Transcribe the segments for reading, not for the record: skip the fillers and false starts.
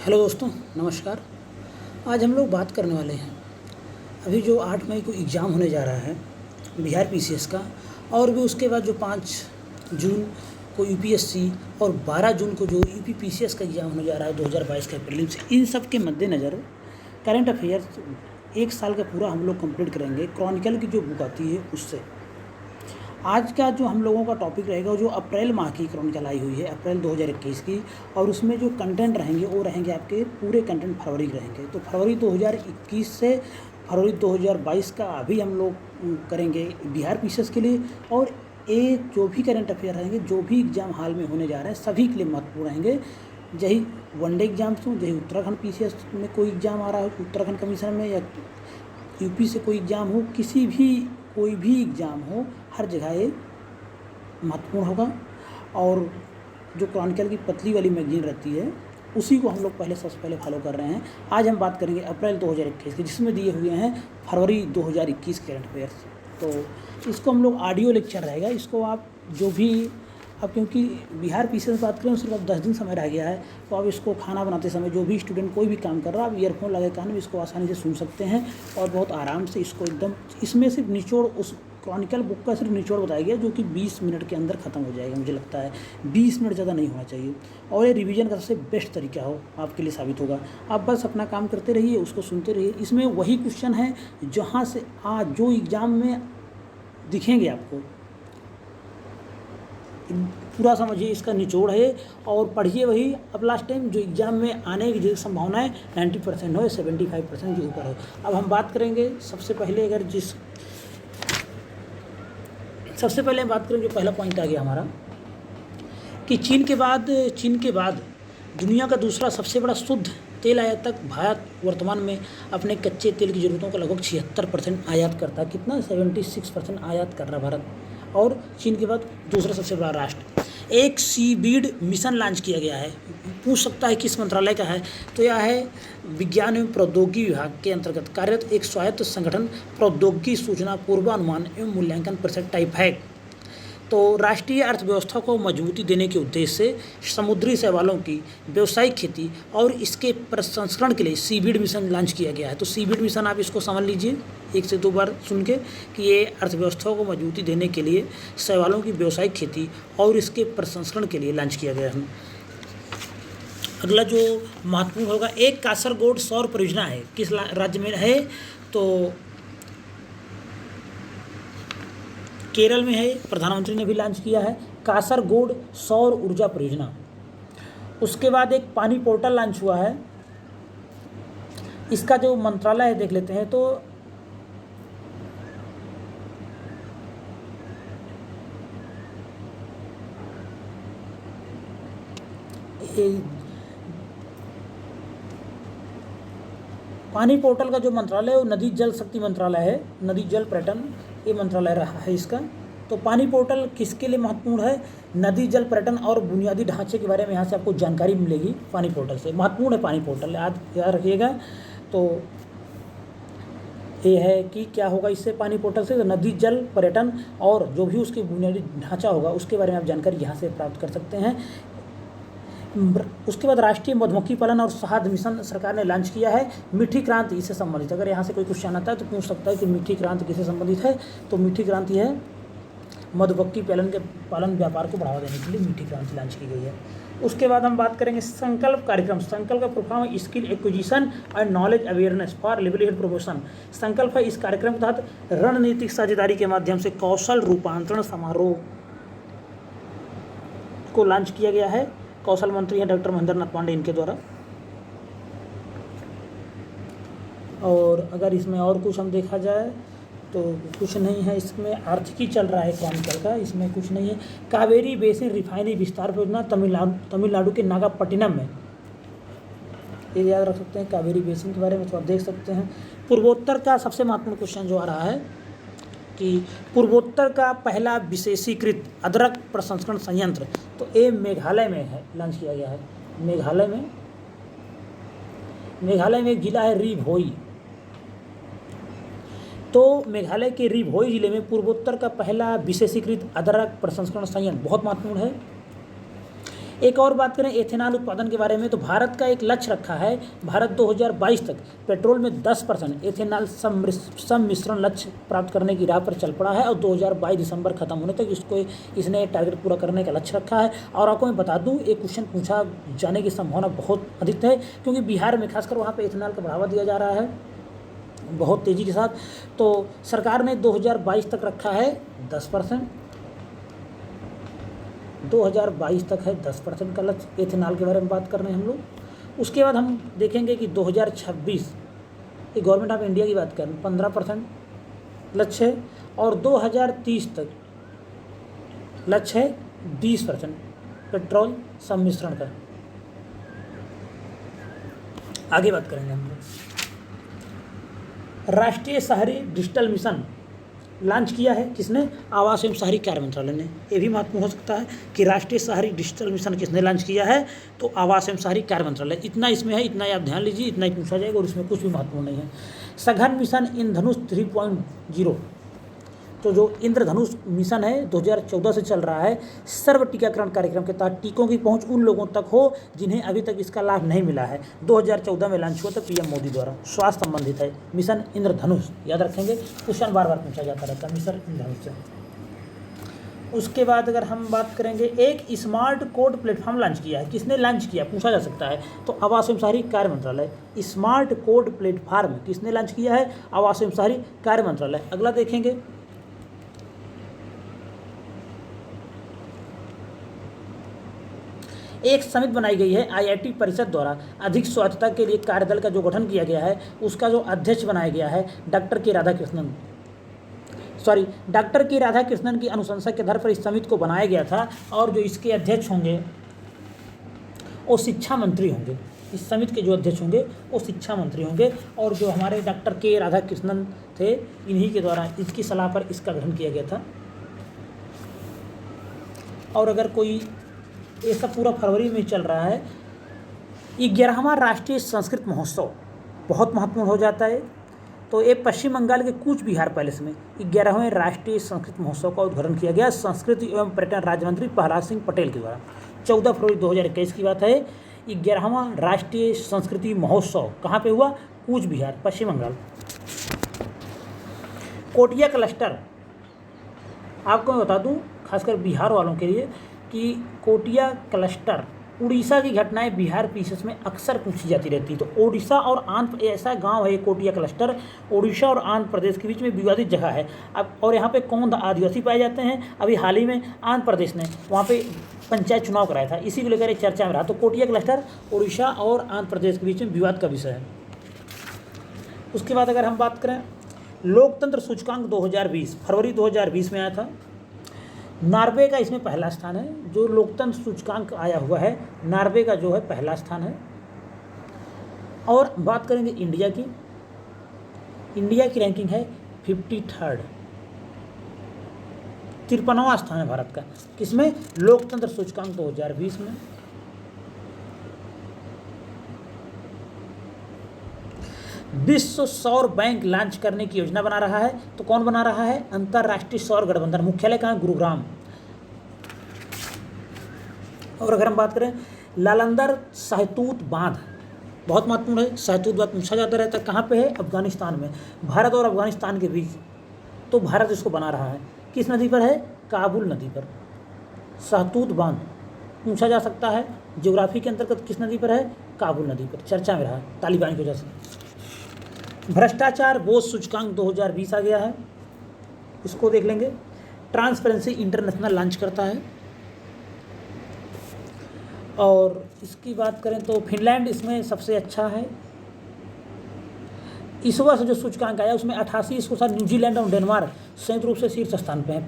Hello दोस्तों, नमस्कार। आज हम लोग बात करने वाले हैं अभी जो 8 मई को एग्ज़ाम होने जा रहा है बिहार पीसीएस का, और भी उसके बाद जो 5 जून को यूपीएससी और 12 जून को जो यूपी पीसीएस का एग्ज़ाम होने जा रहा है 2022 का प्रीलिम्स। इन सब के मद्देनज़र करंट अफेयर्स एक साल का पूरा हम लोग कंप्लीट करेंगे क्रॉनिकल की जो बुक आती है उससे। आज का जो हम लोगों का टॉपिक रहेगा वो जो अप्रैल माह की क्रॉनिकल आई हुई है, अप्रैल 2021 की, और उसमें जो कंटेंट रहेंगे वो रहेंगे आपके पूरे कंटेंट फरवरी के रहेंगे। तो फरवरी 2021 से फरवरी 2022 का अभी हम लोग करेंगे बिहार पीसीएस के लिए। और ये जो भी करंट अफेयर रहेंगे, जो भी एग्ज़ाम हाल में होने जा रहे हैं, सभी के लिए महत्वपूर्ण रहेंगे। यही वनडे एग्जाम्स हो, यही उत्तराखंड पीसीएस में कोई एग्ज़ाम आ रहा है उत्तराखंड कमीशन में, या यूपी से कोई एग्ज़ाम हो, कोई भी एग्ज़ाम हो, हर जगह ये महत्वपूर्ण होगा। और जो क्रॉनिकल की पतली वाली मैगजीन रहती है उसी को हम लोग सबसे पहले फॉलो कर रहे हैं। आज हम बात करेंगे अप्रैल 2021 की, जिसमें दिए हुए हैं फरवरी 2021 करंट अफेयर्स। तो इसको हम लोग ऑडियो लेक्चर रहेगा, इसको आप जो भी अब क्योंकि बिहार पीसीएस बात करें सिर्फ अब 10 दिन समय रह गया है, तो आप इसको खाना बनाते समय जो भी स्टूडेंट कोई भी काम कर रहा है, आप ईयरफोन लगे कान में इसको आसानी से सुन सकते हैं और बहुत आराम से इसको एकदम। इसमें सिर्फ निचोड़, उस क्रॉनिकल बुक का सिर्फ निचोड़ बताया गया जो कि 20 मिनट के अंदर ख़त्म हो जाएगा। मुझे लगता है 20 मिनट ज़्यादा नहीं होना चाहिए, और ये रिवीजन का सबसे बेस्ट तरीका हो आपके लिए साबित होगा। आप बस अपना काम करते रहिए, उसको सुनते रहिए। इसमें वही क्वेश्चन है जहाँ से आज जो एग्ज़ाम में दिखेंगे आपको, पूरा समझिए इसका निचोड़ है और पढ़िए वही। अब लास्ट टाइम जो एग्ज़ाम में आने की जो संभावना है 90% हो, 75% के ऊपर हो। अब हम बात करेंगे सबसे पहले हम बात करेंगे जो पहला पॉइंट आ गया हमारा कि चीन के बाद दुनिया का दूसरा सबसे बड़ा शुद्ध तेल आयातक भारत वर्तमान में अपने कच्चे तेल की ज़रूरतों का लगभग 76% आयात करता है। कितना? 76% आयात कर रहा भारत, और चीन के बाद दूसरा सबसे बड़ा राष्ट्र। एक सीबीड मिशन लॉन्च किया गया है। पूछ सकता है किस मंत्रालय का है, तो यह है विज्ञान एवं प्रौद्योगिकी विभाग के अंतर्गत कार्यरत एक स्वायत्त संगठन प्रौद्योगिकी सूचना पूर्वानुमान एवं मूल्यांकन परिषद टाइफैक। तो राष्ट्रीय अर्थव्यवस्था को मजबूती देने के उद्देश्य से समुद्री शैवालों की व्यावसायिक खेती और इसके प्रसंस्करण के लिए सीबीड मिशन लॉन्च किया गया है। तो सीबीड मिशन आप इसको समझ लीजिए 1 से 2 बार सुन के कि ये अर्थव्यवस्था को मजबूती देने के लिए शैवालों की व्यावसायिक खेती और इसके प्रसंस्करण के लिए लॉन्च किया गया है। अगला जो महत्वपूर्ण होगा, एक कासरगोड सौर परियोजना है। किस राज्य में है? तो केरल में है। प्रधानमंत्री ने भी लॉन्च किया है कासरगोड सौर ऊर्जा परियोजना। उसके बाद एक पानी पोर्टल लॉन्च हुआ है। इसका जो मंत्रालय है देख लेते हैं। तो पानी पोर्टल का जो मंत्रालय है वो नदी जल शक्ति मंत्रालय है, नदी जल पर्यटन ये मंत्रालय रहा है इसका। तो पानी पोर्टल किसके लिए महत्वपूर्ण है? नदी जल पर्यटन और बुनियादी ढांचे के बारे में यहाँ से आपको जानकारी मिलेगी पानी पोर्टल से। महत्वपूर्ण है पानी पोर्टल, याद रखिएगा। तो ये है कि क्या होगा इससे पानी पोर्टल से, तो नदी जल पर्यटन और जो भी उसके बुनियादी ढांचा होगा उसके बारे में आप जानकारी यहाँ से प्राप्त कर सकते हैं। उसके बाद राष्ट्रीय मधुमक्खी पालन और शहद मिशन सरकार ने लॉन्च किया है। मीठी क्रांति इससे संबंधित, अगर यहाँ से कोई क्वेश्चन आता है तो पूछ सकता है कि मीठी क्रांति किससे संबंधित है। तो मीठी क्रांति है मधुमक्खी पालन व्यापार को बढ़ावा देने के लिए मीठी क्रांति लॉन्च की गई है। उसके बाद हम बात करेंगे संकल्प कार्यक्रम। संकल्प का प्रोग्राम स्किल एक्विजिशन और knowledge awareness for livelihood promotion. संकल्प है इस कार्यक्रम के तहत रणनीतिक साझेदारी के माध्यम से कौशल रूपांतरण समारोह को लॉन्च किया गया है। कौशल मंत्री हैं डॉक्टर महेंद्र नाथ पांडे, इनके द्वारा। और अगर इसमें और कुछ हम देखा जाए तो कुछ नहीं है। इसमें आर्थिकी चल रहा है क्रॉनिकल का, इसमें कुछ नहीं है। कावेरी बेसिन रिफाइनरी विस्तार परियोजना तमिलनाडु के नागापट्टिनम में, ये याद रख सकते हैं। कावेरी बेसिन के बारे में तो आप देख सकते हैं। पूर्वोत्तर का सबसे महत्वपूर्ण क्वेश्चन जो आ रहा है कि पूर्वोत्तर का पहला विशेषीकृत अदरक प्रसंस्करण संयंत्र, तो ये मेघालय में है, लॉन्च किया गया है। मेघालय में एक जिला है री-भोई। तो मेघालय के री-भोई जिले में पूर्वोत्तर का पहला विशेषीकृत अदरक प्रसंस्करण संयंत्र बहुत महत्वपूर्ण है। एक और बात करें एथेनॉल उत्पादन के बारे में, तो भारत का एक लक्ष्य रखा है, भारत 2022 तक पेट्रोल में 10% एथेनॉल सम्मिश्रण लक्ष्य प्राप्त करने की राह पर चल पड़ा है, और 2022 दिसंबर खत्म होने तक इसने टारगेट पूरा करने का लक्ष्य रखा है। और आपको मैं बता दूं, एक क्वेश्चन पूछा जाने की संभावना बहुत अधिक है, क्योंकि बिहार में खासकर वहाँ पर एथेनॉल का बढ़ावा दिया जा रहा है बहुत तेज़ी के साथ। तो सरकार ने 2022 तक रखा है 10%, 2022 तक है 10% का लक्ष्य। एथेनॉल के बारे में बात कर रहे हैं हम लोग। उसके बाद हम देखेंगे कि 2026, ये गवर्नमेंट ऑफ इंडिया की बात कर रहे हैं, 15% लक्ष्य है, और 2030 तक लक्ष्य है 20% पेट्रोल सम्मिश्रण का। आगे बात करेंगे हम लोग। राष्ट्रीय शहरी डिजिटल मिशन लॉन्च किया है किसने? आवास एवं शहरी कार्य मंत्रालय ने। ये भी महत्वपूर्ण हो सकता है कि राष्ट्रीय शहरी डिजिटल मिशन किसने लॉन्च किया है, तो आवास एवं शहरी कार्य मंत्रालय। इतना इसमें है, इतना आप ध्यान लीजिए, इतना ही पूछा जाएगा और इसमें कुछ भी महत्वपूर्ण नहीं है। सघन मिशन इंद्रधनुष 3.0, तो जो इंद्रधनुष मिशन है 2014 से चल रहा है, सर्व टीकाकरण कार्यक्रम के तहत टीकों की पहुंच उन लोगों तक हो जिन्हें अभी तक इसका लाभ नहीं मिला है। 2014 में लॉन्च हुआ था पीएम मोदी द्वारा, स्वास्थ्य संबंधित है मिशन इंद्रधनुष, याद रखेंगे, क्वेश्चन बार बार पूछा जाता रहता है मिशन इंद्रधनुष से। उसके बाद अगर हम बात करेंगे, एक स्मार्ट कोड प्लेटफॉर्म लॉन्च किया है, किसने लॉन्च किया पूछा जा सकता है, तो आवास एवं शहरी कार्य मंत्रालय। स्मार्ट कोड प्लेटफॉर्म किसने लॉन्च किया है? आवास एवं शहरी कार्य मंत्रालय। अगला देखेंगे, एक समिति बनाई गई है आईआईटी परिषद द्वारा, अधिक स्वायत्तता के लिए कार्यदल का जो गठन किया गया है, उसका जो अध्यक्ष बनाया गया है डॉक्टर के राधाकृष्णन की अनुशंसा के आधार पर इस समिति को बनाया गया था, और जो इसके अध्यक्ष होंगे वो शिक्षा मंत्री होंगे। इस समिति के जो अध्यक्ष होंगे वो शिक्षा मंत्री होंगे, और जो हमारे डॉक्टर के राधाकृष्णन थे, इन्हीं के द्वारा, इसकी सलाह पर इसका गठन किया गया था। और अगर कोई, ये सब पूरा फरवरी में चल रहा है। 11वां राष्ट्रीय संस्कृत महोत्सव बहुत महत्वपूर्ण हो जाता है, तो ये पश्चिम बंगाल के कूच बिहार पैलेस में 11वें राष्ट्रीय संस्कृत महोत्सव का उद्घाटन किया गया संस्कृति एवं पर्यटन राज्य मंत्री प्रहलाद सिंह पटेल के द्वारा। 14 फरवरी 2021 की बात है। 11वां राष्ट्रीय संस्कृति महोत्सव कहाँ पे हुआ? कूच बिहार, पश्चिम बंगाल। कोटिया क्लस्टर, आपको मैं बता दूं खासकर बिहार वालों के लिए कि कोटिया क्लस्टर, उड़ीसा की घटनाएं बिहार पीसीएस में अक्सर पूछी जाती रहती है। तो ओडिशा और आंध्र, ऐसा गांव है कोटिया क्लस्टर, ओडिशा और आंध्र प्रदेश के बीच में विवादित जगह है। अब और यहाँ पे कौन आदिवासी पाए जाते हैं? अभी हाल ही में आंध्र प्रदेश ने वहाँ पे पंचायत चुनाव कराया था, इसी को लेकर एक चर्चा में रहा। तो कोटिया क्लस्टर ओडिशा और आंध्र प्रदेश के बीच में विवाद का विषय है। उसके बाद अगर हम बात करें, लोकतंत्र सूचकांक 2020 फरवरी 2020 में आया था। नॉर्वे का इसमें पहला स्थान है, जो लोकतंत्र सूचकांक आया हुआ है, नॉर्वे का जो है पहला स्थान है। और बात करेंगे इंडिया की, इंडिया की रैंकिंग है 53rd, 53वां स्थान है भारत का, किसमें? लोकतंत्र सूचकांक 2020 में। विश्व सौर बैंक लॉन्च करने की योजना बना रहा है, तो कौन बना रहा है? अंतर्राष्ट्रीय सौर गठबंधन। मुख्यालय कहाँ? गुरुग्राम। और अगर हम बात करें लालंदर सहतूत बांध, बहुत महत्वपूर्ण है, सहतूत बांध पूछा जाता रहता है, कहाँ पे है? अफगानिस्तान में, भारत और अफगानिस्तान के बीच। तो भारत इसको बना रहा है, किस नदी पर है? काबुल नदी पर। सहतूत बांध पूछा जा सकता है, ज्योग्राफी के अंतर्गत किस नदी पर है? काबुल नदी पर, चर्चा में रहा तालिबान की वजह से। भ्रष्टाचार बोध सूचकांक 2020 आ गया है, इसको देख लेंगे। ट्रांसपेरेंसी इंटरनेशनल लॉन्च करता है। और इसकी बात करें तो फिनलैंड इसमें सबसे अच्छा है। इस वर्ष जो सूचकांक आया उसमें 88, इसको साथ न्यूजीलैंड और डेनमार्क संयुक्त रूप से शीर्ष स्थान पे हैं।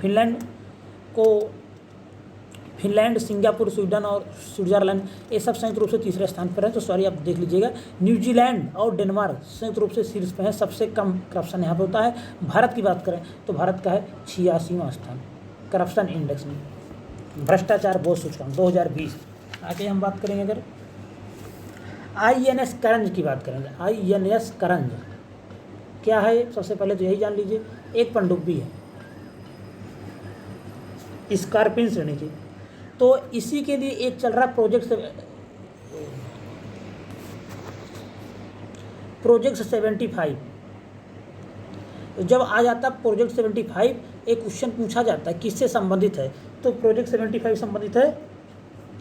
फिनलैंड, सिंगापुर, स्वीडन और स्विट्जरलैंड, ये सब संयुक्त रूप से तीसरे स्थान पर है। तो सॉरी, आप देख लीजिएगा, न्यूजीलैंड और डेनमार्क संयुक्त रूप से शीर्ष पे है, सबसे कम करप्शन यहाँ पे होता है। भारत की बात करें तो भारत का है 86वां स्थान करप्शन इंडेक्स में, भ्रष्टाचार बोध सूचकांक 2020। आगे हम बात करेंगे, अगर INS करंज की बात करेंगे, INS करंज क्या है? सबसे पहले तो यही जान लीजिए, एक पनडुब्बी है, स्कॉर्पिन श्रेणी की, तो इसी के लिए एक चल रहा प्रोजेक्ट 75। जब आ जाता प्रोजेक्ट 75, एक क्वेश्चन पूछा जाता है किससे संबंधित है, तो प्रोजेक्ट 75 संबंधित है,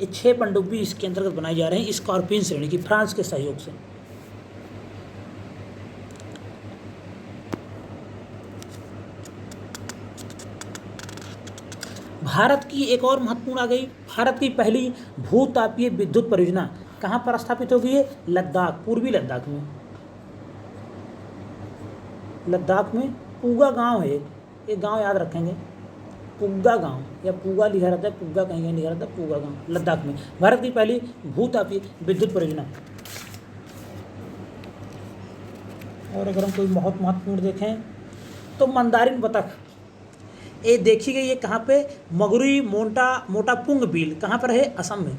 ये 6 पनडुब्बी इसके अंतर्गत बनाए जा रहे हैं स्कॉर्पियन श्रेणी की, फ्रांस के सहयोग से। भारत की एक और महत्वपूर्ण आ गई, भारत की पहली भूतापीय विद्युत परियोजना कहाँ पर स्थापित हो गई है? लद्दाख, पूर्वी लद्दाख में। लद्दाख में पूगा गांव है, एक गांव याद रखेंगे, पुग्गा गांव या पूगा लिखा रहता है, पुग्गा कहीं कहीं लिखा रहता है, पूगा गांव लद्दाख में भारत की पहली भूतापीय विद्युत परियोजना। और अगर हम कोई बहुत महत्वपूर्ण देखें तो मंदारिन बतख, ये देखी गई है कहाँ पे? मगुरी मोटा पुंग बील, कहाँ पर है? असम में।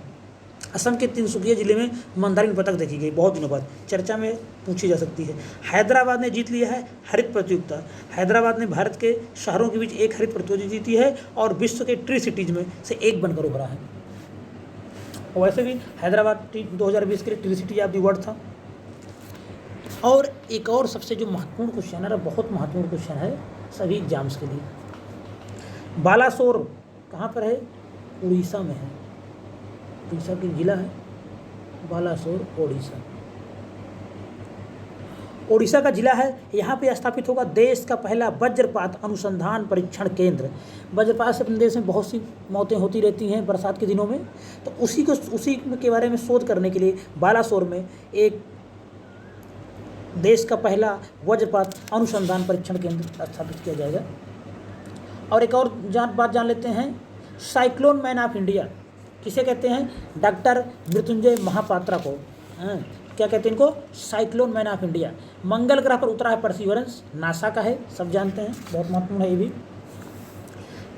असम के तिनसुकिया जिले में मंदारिन बतख देखी गई, बहुत दिनों बाद चर्चा में पूछी जा सकती है। हैदराबाद ने जीत लिया है हरित प्रतियोगिता। हैदराबाद ने भारत के शहरों के बीच एक हरित प्रतियोगिता जीती है और विश्व के ट्री सिटीज में से एक बनकर उभरा है। और वैसे भी हैदराबाद 2020 के लिए tree city of the world था। और एक और सबसे जो महत्वपूर्ण क्वेश्चन है, बहुत महत्वपूर्ण क्वेश्चन है सभी एग्जाम्स के लिए, बालासोर कहाँ पर है? उड़ीसा में है, उड़ीसा की जिला है बालासोर, ओडिशा। ओडिशा का जिला है, यहाँ पे स्थापित होगा देश का पहला वज्रपात अनुसंधान परीक्षण केंद्र। वज्रपात से अपने देश में बहुत सी मौतें होती रहती हैं बरसात के दिनों में, तो उसी के बारे में शोध करने के लिए बालासोर में एक देश का पहला वज्रपात अनुसंधान परीक्षण केंद्र स्थापित किया जाएगा। और एक और बात जान लेते हैं, साइक्लोन मैन ऑफ इंडिया किसे कहते हैं? डॉक्टर मृत्युंजय महापात्रा को। क्या कहते हैं इनको? Cyclone man of India. मंगल ग्रह पर उतरा है परसिवरेंस, नासा का है, सब जानते हैं, बहुत महत्वपूर्ण है ये भी।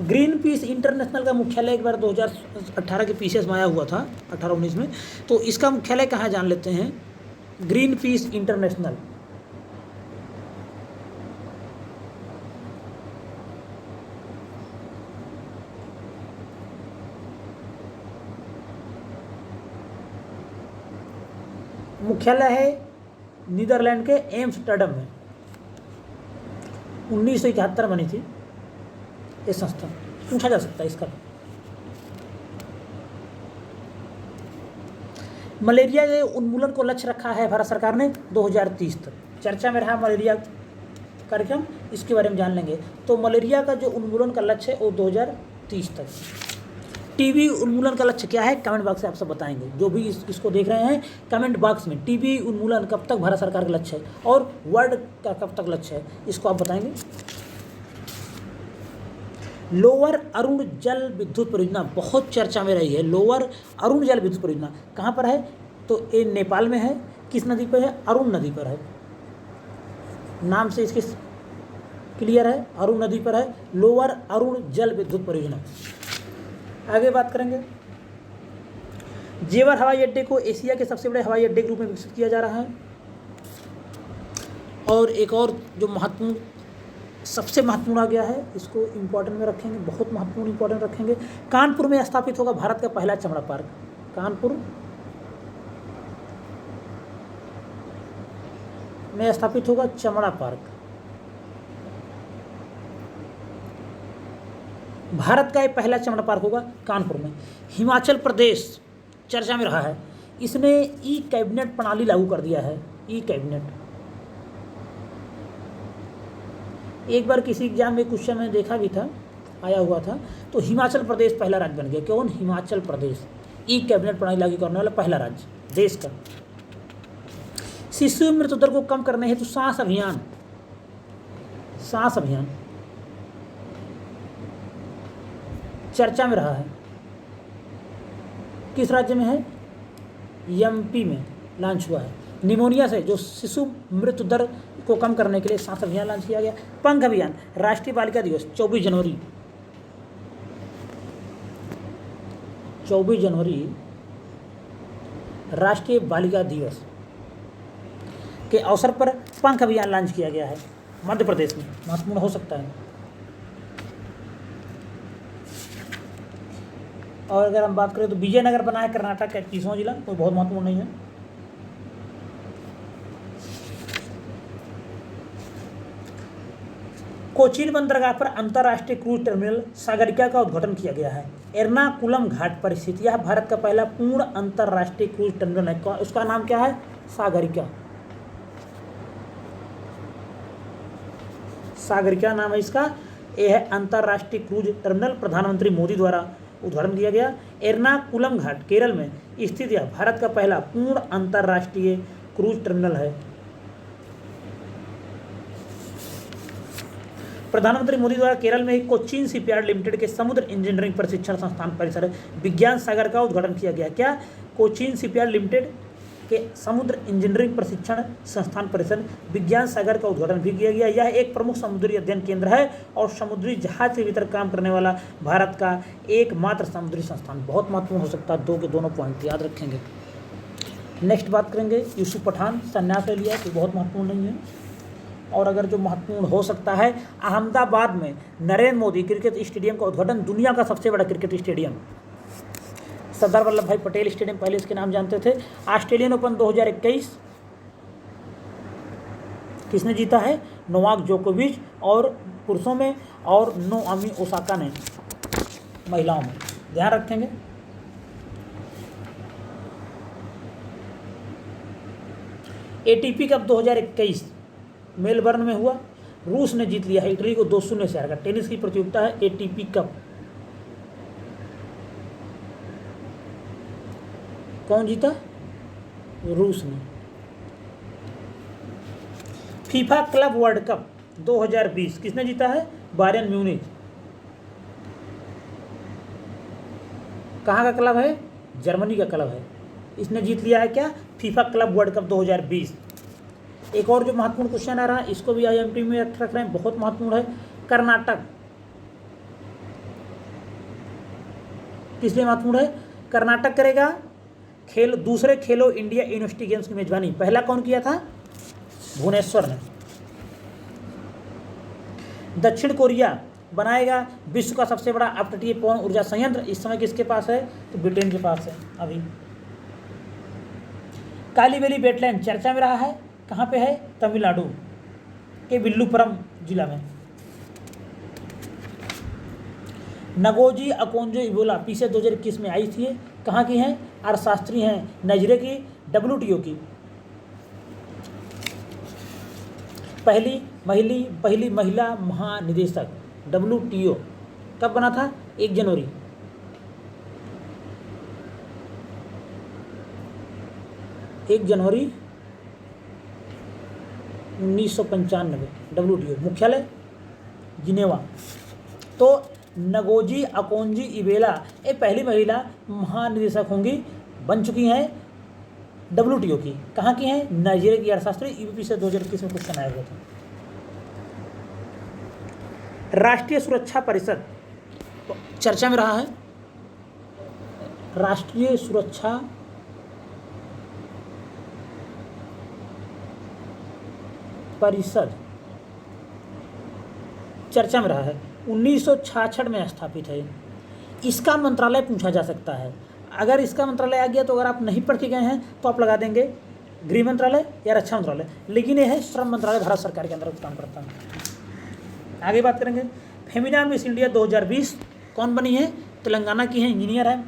ग्रीन पीस इंटरनेशनल का मुख्यालय एक बार 2018 के पीसीएस में आया हुआ था, 18-19 में, तो इसका मुख्यालय कहाँ जान लेते हैं? ग्रीन पीस इंटरनेशनल मुख्यालय है नीदरलैंड के एम्स्टर्डम में। 1971 बनी थी ये संस्था, पूछा जा सकता है इसका। मलेरिया के उन्मूलन को लक्ष्य रखा है भारत सरकार ने 2030 तक। चर्चा में रहा मलेरिया कार्यक्रम, इसके बारे में जान लेंगे। तो मलेरिया का जो उन्मूलन का लक्ष्य है वो 2030 तक। टीबी उन्मूलन का लक्ष्य क्या है? कमेंट बॉक्स से आप सब बताएंगे, जो भी इसको देख रहे हैं कमेंट बॉक्स में टीबी उन्मूलन कब तक भारत सरकार का लक्ष्य है और वर्ल्ड का कब तक लक्ष्य है, इसको आप बताएंगे। लोअर अरुण जल विद्युत परियोजना बहुत चर्चा में रही है। लोअर अरुण जल विद्युत परियोजना कहाँ पर है? तो ये नेपाल में है। किस नदी पर है? अरुण नदी पर है, नाम से इसके क्लियर है, अरुण नदी पर है लोअर अरुण जल विद्युत परियोजना। आगे बात करेंगे, जेवर हवाई अड्डे को एशिया के सबसे बड़े हवाई अड्डे के रूप में विकसित किया जा रहा है। और एक और जो महत्वपूर्ण, सबसे महत्वपूर्ण आ गया है, इसको इम्पोर्टेंट में रखेंगे, बहुत महत्वपूर्ण इम्पोर्टेंट रखेंगे। कानपुर में स्थापित होगा भारत का पहला चमड़ा पार्क। कानपुर में स्थापित होगा चमड़ा पार्क। भारत का ये पहला चमड़ा पार्क होगा कानपुर में। हिमाचल प्रदेश चर्चा में रहा है, इसने ई कैबिनेट प्रणाली लागू कर दिया है। ई कैबिनेट एक बार किसी एग्जाम में क्वेश्चन में देखा भी था, आया हुआ था, तो हिमाचल प्रदेश पहला राज्य बन गया। कौन? हिमाचल प्रदेश ई कैबिनेट प्रणाली लागू करने वाला पहला राज्य देश का। शिशु मृत्यु दर को कम करने हेतु सांस अभियान चर्चा में रहा है। किस राज्य में है? एमपी में लॉन्च हुआ है। निमोनिया से जो शिशु मृत्यु दर को कम करने के लिए सांस अभियान लॉन्च किया गया। पंख अभियान, राष्ट्रीय बालिका दिवस 24 जनवरी राष्ट्रीय बालिका दिवस के अवसर पर पंख अभियान लॉन्च किया गया है मध्य प्रदेश में। महत्वपूर्ण हो सकता है। और अगर हम बात करें तो विजयनगर बना है कर्नाटक का 31वां जिला, कोई बहुत महत्वपूर्ण नहीं है। कोचीन बंदरगाह पर अंतर्राष्ट्रीय क्रूज टर्मिनल सागरिका का उद्घाटन किया गया है। एर्नाकुलम घाट पर स्थित यह भारत का पहला पूर्ण अंतर्राष्ट्रीय क्रूज टर्मिनल है। उसका नाम क्या है? सागरिका। सागरिका नाम है इसका। यह है अंतर्राष्ट्रीय क्रूज टर्मिनल, प्रधानमंत्री मोदी द्वारा उद्घाटन किया गया। एर्नाकुलम घाट केरल में स्थित यह भारत का पहला पूर्ण अंतर्राष्ट्रीय क्रूज टर्मिनल है। प्रधानमंत्री मोदी द्वारा केरल में ही कोचीन शिपयार्ड लिमिटेड के समुद्र इंजीनियरिंग प्रशिक्षण संस्थान परिसर विज्ञान सागर का उद्घाटन किया गया। क्या? कोचीन शिपयार्ड लिमिटेड के समुद्र इंजीनियरिंग प्रशिक्षण संस्थान परिसर विज्ञान सागर का उद्घाटन भी किया गया। यह एक प्रमुख समुद्री अध्ययन केंद्र है और समुद्री जहाज के भीतर काम करने वाला भारत का एकमात्र समुद्री संस्थान। बहुत महत्वपूर्ण हो सकता है, दो के दोनों पॉइंट याद रखेंगे। नेक्स्ट बात करेंगे यूसुफ पठान संन्यास ले लिया, तो बहुत महत्वपूर्ण नहीं है। और अगर जो महत्वपूर्ण हो सकता है, अहमदाबाद में नरेंद्र मोदी क्रिकेट स्टेडियम का उद्घाटन, दुनिया का सबसे बड़ा क्रिकेट स्टेडियम सरदार वल्लभ भाई पटेल स्टेडियम, पहले इसके नाम जानते थे। ऑस्ट्रेलियन ओपन 2021 किसने जीता है? नोवाक जोकोविच, और पुरुषों में, और नाओमी ओसाका ने महिलाओं में। ध्यान रखेंगे। एटीपी कप 2021 मेलबर्न में हुआ, रूस ने जीत लिया है, इटली को 2-0 से हारा। टेनिस की प्रतियोगिता है एटीपी कप। कौन जीता? रूस ने। फीफा क्लब वर्ल्ड कप 2020 किसने जीता है? Byron Munich. कहाँ का क्लब है? जर्मनी का क्लब है। इसने जीत लिया है क्या? FIFA club world cup 2020। एक और जो महत्वपूर्ण क्वेश्चन आ रहा है, इसको भी आईएमपी में रख रहे हैं, बहुत महत्वपूर्ण है। कर्नाटक किस लिए महत्वपूर्ण है? कर्नाटक करेगा दूसरे खेलो इंडिया यूनिवर्सिटी गेम्स की मेजबानी। पहला कौन किया था? भुवनेश्वर ने। दक्षिण कोरिया बनाएगा विश्व का सबसे बड़ा अपतटीय पवन ऊर्जा संयंत्र। इस समय किसके पास है? तो ब्रिटेन के पास है अभी। कालीबेली वेटलैंड चर्चा में रहा है, कहाँ पे है? तमिलनाडु के विल्लुपुरम जिला में। नगोजी अकोंजो इबोला पीछे 2021 में आई थी, कहाँ की हैं? अर्थशास्त्री हैं, नाइजीरिया की, WTO की पहली महिला महानिदेशक। WTO कब बना था? 1 जनवरी। एक जनवरी 1995। WTO मुख्यालय जिनेवा। तो नगोजी अकोंजी इबेला ये पहली महिला महानिदेशक होंगी, बन चुकी हैं WTO की। कहाँ की हैं? नाइजीरिया की अर्थशास्त्री। यूपी से 2021 में क्वेश्चन आया हुआ था। राष्ट्रीय सुरक्षा परिषद चर्चा में रहा है। राष्ट्रीय सुरक्षा परिषद चर्चा में रहा है, 1966 में स्थापित है। इसका मंत्रालय पूछा जा सकता है। अगर इसका मंत्रालय आ गया तो अगर आप नहीं पढ़ के गए हैं तो आप लगा देंगे गृह मंत्रालय या रक्षा मंत्रालय, लेकिन यह है श्रम मंत्रालय, भारत सरकार के अंदर काम करता है। आगे बात करेंगे। फेमिना मिस इंडिया 2020 कौन बनी है? तेलंगाना की है, इंजीनियर है,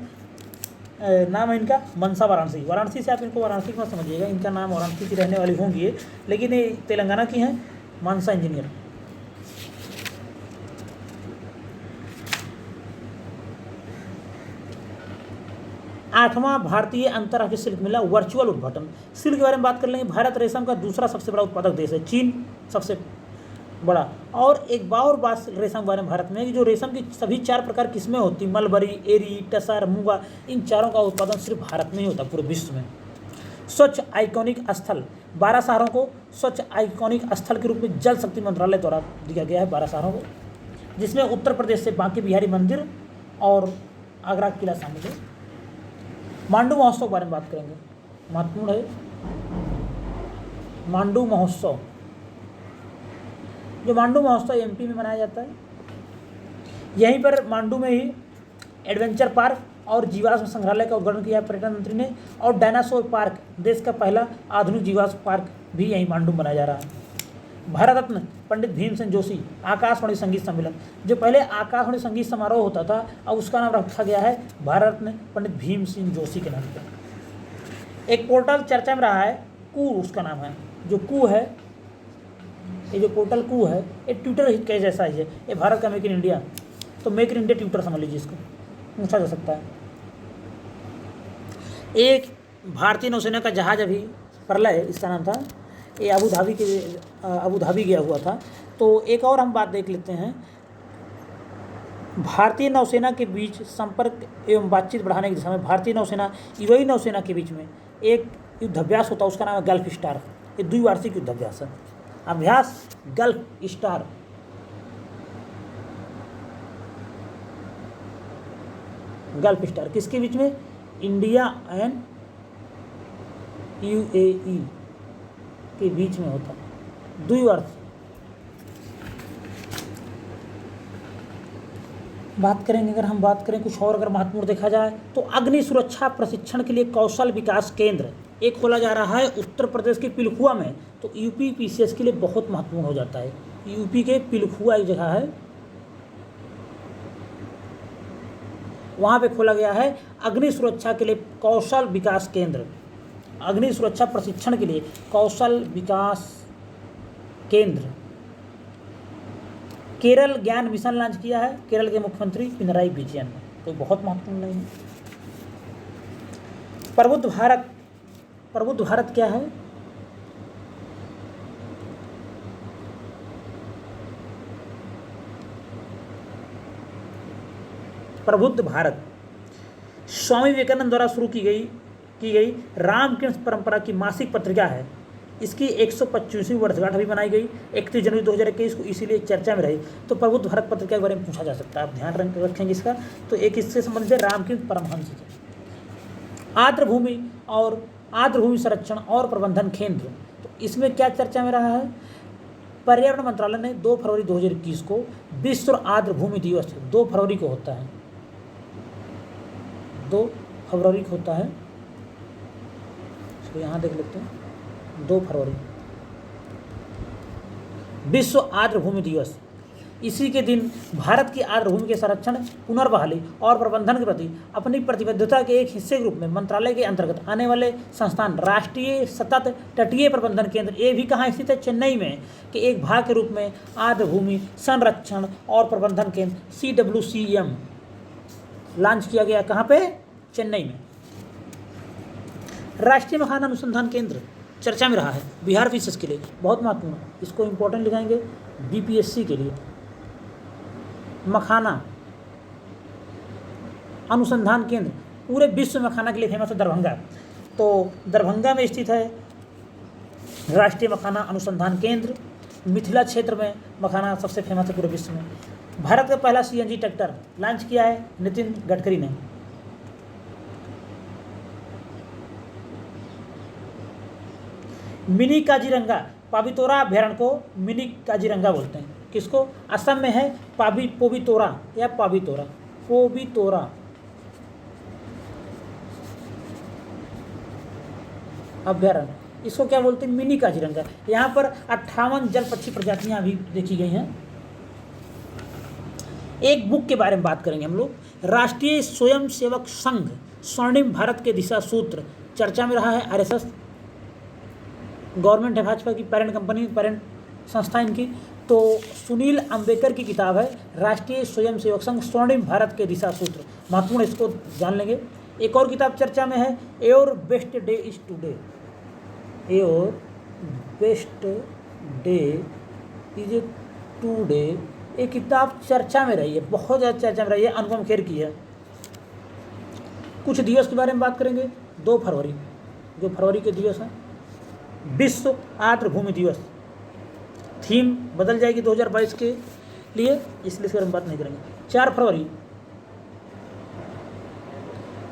नाम है इनका मनसा वाराणसी। वाराणसी से आप इनको वाराणसी मत समझिएगा, इनका नाम वाराणसी की रहने वाली होंगी, लेकिन ये तेलंगाना की हैं, मनसा इंजीनियर। आठवां भारतीय अंतर्राष्ट्रीय शिल्प मेला वर्चुअल उद्घाटन। शिल्प के बारे में बात कर लेंगे। भारत रेशम का दूसरा सबसे बड़ा उत्पादक देश है, चीन सबसे बड़ा। और एक और बात रेशम के बारे में भारत में कि जो रेशम की सभी 4 प्रकार किस्में होती, मलबरी, एरी, टसर, मूंगा, इन चारों का उत्पादन सिर्फ भारत में ही होता पूरे विश्व में। स्वच्छ आइकॉनिक स्थल 12 शहरों को स्वच्छ आइकॉनिक स्थल के रूप में जल शक्ति मंत्रालय द्वारा दिया गया है 12 शहरों को, जिसमें उत्तर प्रदेश से बांके बिहारी मंदिर और आगरा किला शामिल है। मांडू महोत्सव के बारे में बात करेंगे, महत्वपूर्ण है। मांडू महोत्सव, जो मांडू महोत्सव एमपी में मनाया जाता है, यहीं पर मांडू में ही एडवेंचर पार्क और जीवाश्म संग्रहालय का उद्घाटन किया पर्यटन मंत्री ने। और डायनासोर पार्क, देश का पहला आधुनिक जीवाश्म पार्क भी यहीं मांडू में बनाया जा रहा है। भारत रत्न पंडित भीमसेन जोशी आकाशवाणी संगीत सम्मेलन, जो पहले आकाशवाणी संगीत समारोह होता था, अब उसका नाम रखा गया है भारत रत्न पंडित भीमसेन जोशी के नाम पर। एक पोर्टल चर्चा में रहा है, कू उसका नाम है। जो कू है, ये जो पोर्टल कू है, ये ट्विटर के जैसा ही है। ये भारत का मेक इन इंडिया, तो मेक इन इंडिया ट्विटर समझ लीजिए, इसको पूछा जा सकता है। एक भारतीय नौसेना का जहाज अभी प्रलय, इसका नाम था, ये अबू धाबी गया हुआ था। तो एक और हम बात देख लेते हैं, भारतीय नौसेना के बीच संपर्क एवं बातचीत बढ़ाने की दिशा में भारतीय नौसेना यूएई नौसेना के बीच में एक युद्धाभ्यास होता है, उसका नाम है गल्फ स्टार। ये द्विवार्षिक युद्धाभ्यास है। अभ्यास गल्फ स्टार। गल्फ स्टार किसके बीच में? इंडिया एंड यूएई के बीच में होता है, द्विवार्षिक। बात करेंगे, अगर हम बात करें कुछ और अगर महत्वपूर्ण देखा जाए तो अग्नि सुरक्षा प्रशिक्षण के लिए कौशल विकास केंद्र एक खोला जा रहा है उत्तर प्रदेश के पिलखुआ में। तो यूपी पीसीएस के लिए बहुत महत्वपूर्ण हो जाता है। यूपी के पिलखुआ एक जगह है, वहाँ पे खोला गया है अग्नि सुरक्षा के लिए कौशल विकास केंद्र। अग्नि सुरक्षा प्रशिक्षण के लिए कौशल विकास केंद्र। केरल ज्ञान मिशन लॉन्च किया है केरल के मुख्यमंत्री पिनराई विजयन ने, तो बहुत महत्वपूर्ण नहीं है। प्रबुद्ध भारत, प्रबुद्ध भारत क्या है? प्रबुद्ध भारत स्वामी विवेकानंद द्वारा शुरू की गई रामकृष्ण परंपरा की मासिक पत्रिका है। इसकी 125वीं वर्षगांठ भी बनाई गई 31 जनवरी 2021 को, इसीलिए चर्चा में रही। तो प्रबुद्ध भारत पत्रिका के बारे में पूछा जा सकता है, आप ध्यान रखेंगे इसका। तो एक इससे संबंधित है रामकृष्ण परमहंस से। आर्द्रभूमि और आर्द्रभूमि संरक्षण और प्रबंधन केंद्र, तो इसमें क्या चर्चा में रहा है? पर्यावरण मंत्रालय ने 2 फरवरी 2021 को विश्व आर्द्रभूमि दिवस 2 फरवरी को होता है, 2 फरवरी को होता है, तो यहाँ देख लेते हैं 2 फरवरी विश्व आर्द्रभूमि दिवस। इसी के दिन भारत की आर्द्रभूमि के संरक्षण, पुनर्बहाली और प्रबंधन के प्रति अपनी प्रतिबद्धता के एक हिस्से के रूप में मंत्रालय के अंतर्गत आने वाले संस्थान राष्ट्रीय सतत तटीय प्रबंधन केंद्र, ये भी कहाँ स्थित है? चेन्नई में, के एक भाग के रूप में आर्द्रभूमि संरक्षण और प्रबंधन केंद्र CWCM लॉन्च किया गया। कहाँ पे? चेन्नई में। राष्ट्रीय मखाना अनुसंधान केंद्र चर्चा में रहा है बिहार पीसीएस के लिए, बहुत महत्वपूर्ण, इसको इंपॉर्टेंट लिखाएंगे बीपीएससी के लिए। मखाना अनुसंधान केंद्र पूरे विश्व में मखाना के लिए फेमस है दरभंगा, तो दरभंगा में स्थित है राष्ट्रीय मखाना अनुसंधान केंद्र। मिथिला क्षेत्र में मखाना सबसे फेमस है पूरे विश्व में। भारत का पहला CNG ट्रैक्टर लॉन्च किया है नितिन गडकरी ने। मिनी काजीरंगा, पाबितोरा अभ्यारण्य को मिनी काजीरंगा बोलते हैं। किसको? असम में है पोबितोरा या पोबितोरा अभ्यारण्य, इसको क्या बोलते हैं? मिनी काजीरंगा। यहाँ पर 58 जल पक्षी प्रजातियां अभी देखी गई हैं। एक बुक के बारे में बात करेंगे हम लोग, राष्ट्रीय स्वयंसेवक संघ स्वर्णिम भारत के दिशा सूत्र चर्चा में रहा है। RSS गवर्नमेंट है भाजपा की, पेरेंट कंपनी, पेरेंट संस्था इनकी। तो सुनील अंबेकर की किताब है राष्ट्रीय स्वयंसेवक संघ स्वर्णिम भारत के दिशा सूत्र, महत्वपूर्ण, इसको जान लेंगे। एक और किताब चर्चा में है your best day is today, your best day is today. ये किताब चर्चा में रही है, बहुत ज़्यादा चर्चा में रही है, अनुपम खेर की है। कुछ दिवस के बारे में बात करेंगे। 2 फरवरी, जो फरवरी के दिवस हैं, विश्व आर्द्रभूमि दिवस। थीम बदल जाएगी 2022 के लिए, इसलिए इस बारे में बात नहीं करेंगे। 4 फरवरी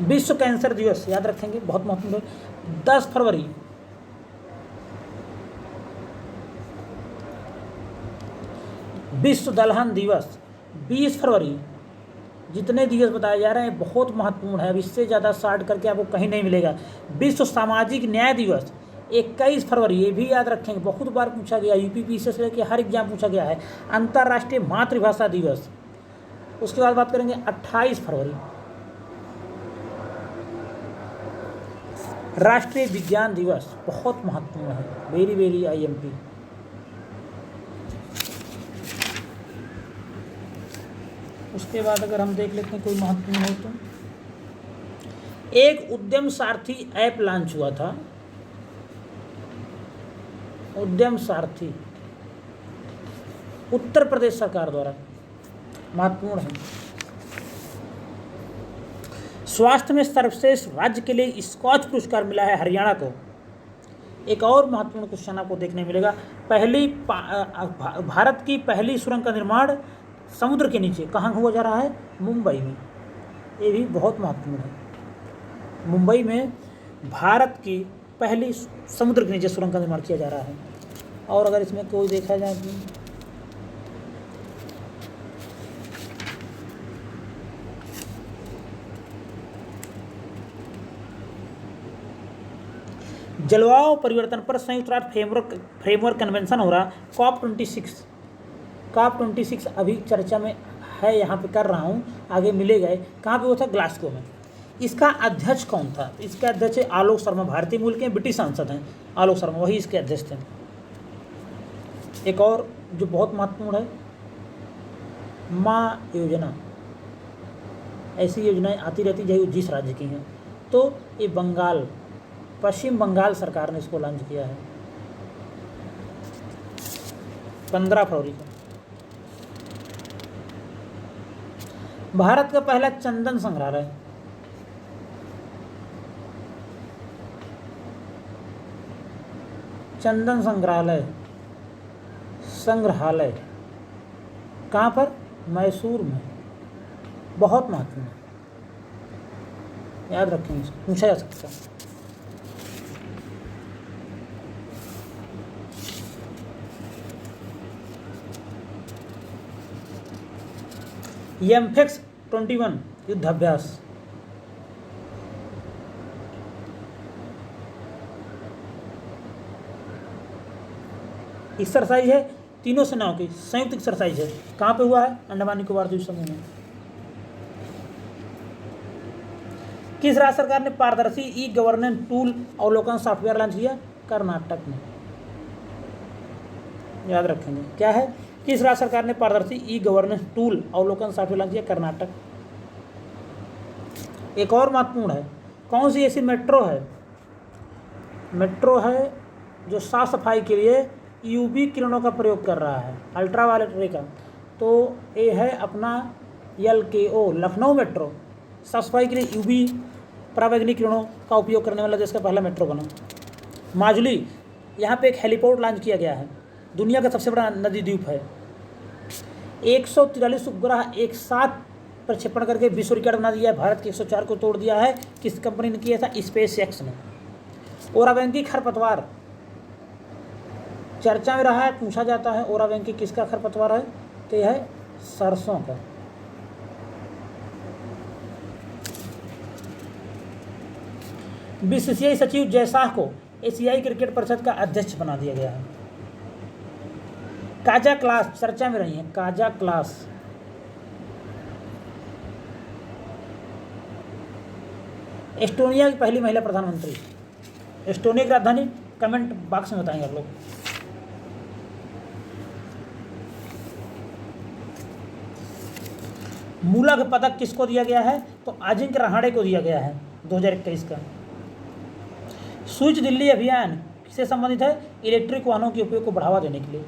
विश्व कैंसर दिवस, याद रखेंगे, बहुत महत्वपूर्ण है। 10 फरवरी विश्व दलहन दिवस। 20 फरवरी जितने दिवस बताए जा रहे हैं बहुत महत्वपूर्ण है। अब इससे ज़्यादा शार्ट करके आपको कहीं नहीं मिलेगा। विश्व सामाजिक न्याय दिवस 21 फरवरी, ये भी याद रखेंगे, बहुत बार पूछा गया, यूपीपीसी से लेकर हर एग्जाम पूछा गया है। अंतर्राष्ट्रीय मातृभाषा दिवस, उसके बाद बात करेंगे 28 फरवरी, राष्ट्रीय विज्ञान दिवस, बहुत महत्वपूर्ण है, वेरी वेरी IMP। उसके बाद अगर हम देख लेते हैं कोई महत्वपूर्ण हो तो एक उद्यम सारथी ऐप लॉन्च हुआ था। उद्यम सारथी उत्तर प्रदेश सरकार द्वारा, महत्वपूर्ण है। स्वास्थ्य में सर्वश्रेष्ठ राज्य के लिए स्कॉच पुरस्कार मिला है हरियाणा को। एक और महत्वपूर्ण क्वेश्चन आपको देखने मिलेगा, भारत की पहली सुरंग का निर्माण समुद्र के नीचे कहाँ हुआ जा रहा है? मुंबई में। ये भी बहुत महत्वपूर्ण है। मुंबई में भारत की पहली समुद्र के नीचे सुरंग का निर्माण किया जा रहा है। और अगर इसमें कोई देखा जाए तो जलवायु परिवर्तन पर संयुक्त राष्ट्र फ्रेमवर्क कन्वेंशन हो रहा, COP26 अभी चर्चा में है, यहाँ पे कर रहा हूँ, आगे मिलेगा। कहाँ पे वो था? ग्लासगो में। इसका अध्यक्ष कौन था? इसके अध्यक्ष आलोक शर्मा, भारतीय मूल के ब्रिटिश सांसद हैं आलोक शर्मा, वही इसके अध्यक्ष थे। एक और जो बहुत महत्वपूर्ण है, माँ योजना, ऐसी योजनाएं आती रहती है जिस राज्य की हैं, तो ये पश्चिम बंगाल सरकार ने इसको लॉन्च किया है 15 फरवरी को। भारत का पहला चंदन संग्रहालय कहाँ पर? मैसूर में, बहुत महत्वपूर्ण है, याद रखेंगे, इसको पूछा जा सकता है। एम्फेक्स 21 युद्धाभ्यास, एक्सरसाइज है, तीनों सेनाओं की संयुक्त एक्सरसाइज है। कहाँ पे हुआ है? अंडमान निकोबार द्वीप समूह में। किस राज्य सरकार ने पारदर्शी ई-गवर्नेंस टूल अवलोकन सॉफ्टवेयर लॉन्च किया? कर्नाटक में, याद रखेंगे। क्या है? किस राज्य सरकार ने पारदर्शी ई-गवर्नेंस टूल अवलोकन सॉफ्टवेयर लॉन्च किया? कर्नाटक। एक और महत्वपूर्ण है, कौन सी ऐसी मेट्रो है जो साफ सफाई के लिए UV किरणों का प्रयोग कर रहा है, अल्ट्रावायलेट रे का? तो ये है अपना LKO, लखनऊ मेट्रो। साफ सफाई के लिए UV पराबैंगनी किरणों का उपयोग करने वाला देश का पहला मेट्रो बना। माजुली, यहाँ पे एक हेलीपोर्ट लॉन्च किया गया है, दुनिया का सबसे बड़ा नदी द्वीप है। 143 उपग्रह एक साथ प्रक्षेपण करके विश्व रिकॉर्ड बना दिया है, भारत के 104 को तोड़ दिया है। किस कंपनी ने किया था? SpaceX ने। ओरावंकी खरपतवार चर्चा में रहा है, पूछा जाता है ओरावंकी किसका खरपतवार है? तो यह है सरसों का। BCCI सचिव जयशाह को एशियाई क्रिकेट परिषद का अध्यक्ष बना दिया गया है। काजा क्लास चर्चा में रही है, काजा क्लास। एस्टोनिया की पहली महिला प्रधानमंत्री। एस्टोनिया की राजधानी कमेंट बॉक्स में बताएंगे आप लोग। मूलक पदक किसको दिया गया है? तो अजिंक्य रहाणे को दिया गया है 2021 का। स्विच दिल्ली अभियान किससे संबंधित है? इलेक्ट्रिक वाहनों के उपयोग को बढ़ावा देने के लिए।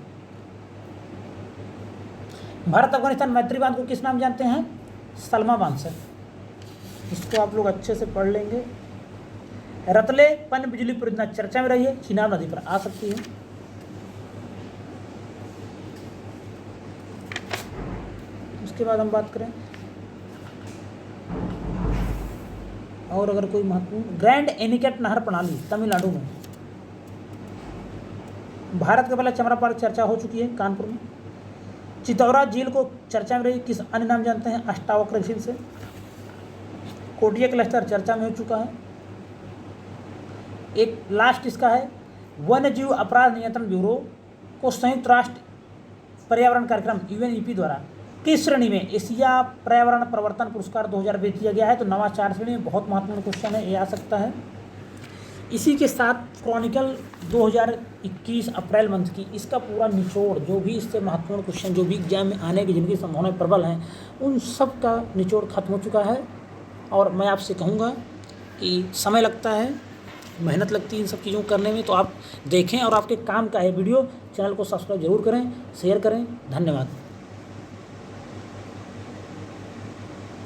भारत अफगानिस्तान मैत्री बांध को किस नाम जानते हैं? सलमा बांध से। इसको आप लोग अच्छे से पढ़ लेंगे। रतले पन बिजली परियोजना चर्चा में रही है, चिनाब नदी पर आ सकती है। उसके बाद हम बात करें और अगर कोई महत्वपूर्ण, ग्रैंड एनिकट नहर प्रणाली तमिलनाडु में। भारत का पहला चमड़ा पार्क चर्चा हो चुकी है कानपुर में। चितौरा झील को चर्चा में रही, किस अन्य नाम जानते हैं? अष्टावक्र झील से। कोटिया क्लस्टर चर्चा में हो चुका है। एक लास्ट इसका है, वन्य जीव अपराध नियंत्रण ब्यूरो को संयुक्त राष्ट्र पर्यावरण कार्यक्रम UNEP द्वारा किस श्रेणी में एशिया पर्यावरण परिवर्तन पुरस्कार 2020 दिया गया है? तो नवाचार श्रेणी में। बहुत महत्वपूर्ण क्वेश्चन है, ये आ सकता है। इसी के साथ क्रॉनिकल 2021 अप्रैल मंथ की इसका पूरा निचोड़, जो भी इससे महत्वपूर्ण क्वेश्चन जो भी एग्जाम में आने की जिनकी संभावनाएं प्रबल हैं, उन सब का निचोड़ खत्म हो चुका है। और मैं आपसे कहूँगा कि समय लगता है, मेहनत लगती है इन सब चीज़ों को करने में, तो आप देखें और आपके काम का है वीडियो। चैनल को सब्सक्राइब जरूर करें, शेयर करें। धन्यवाद।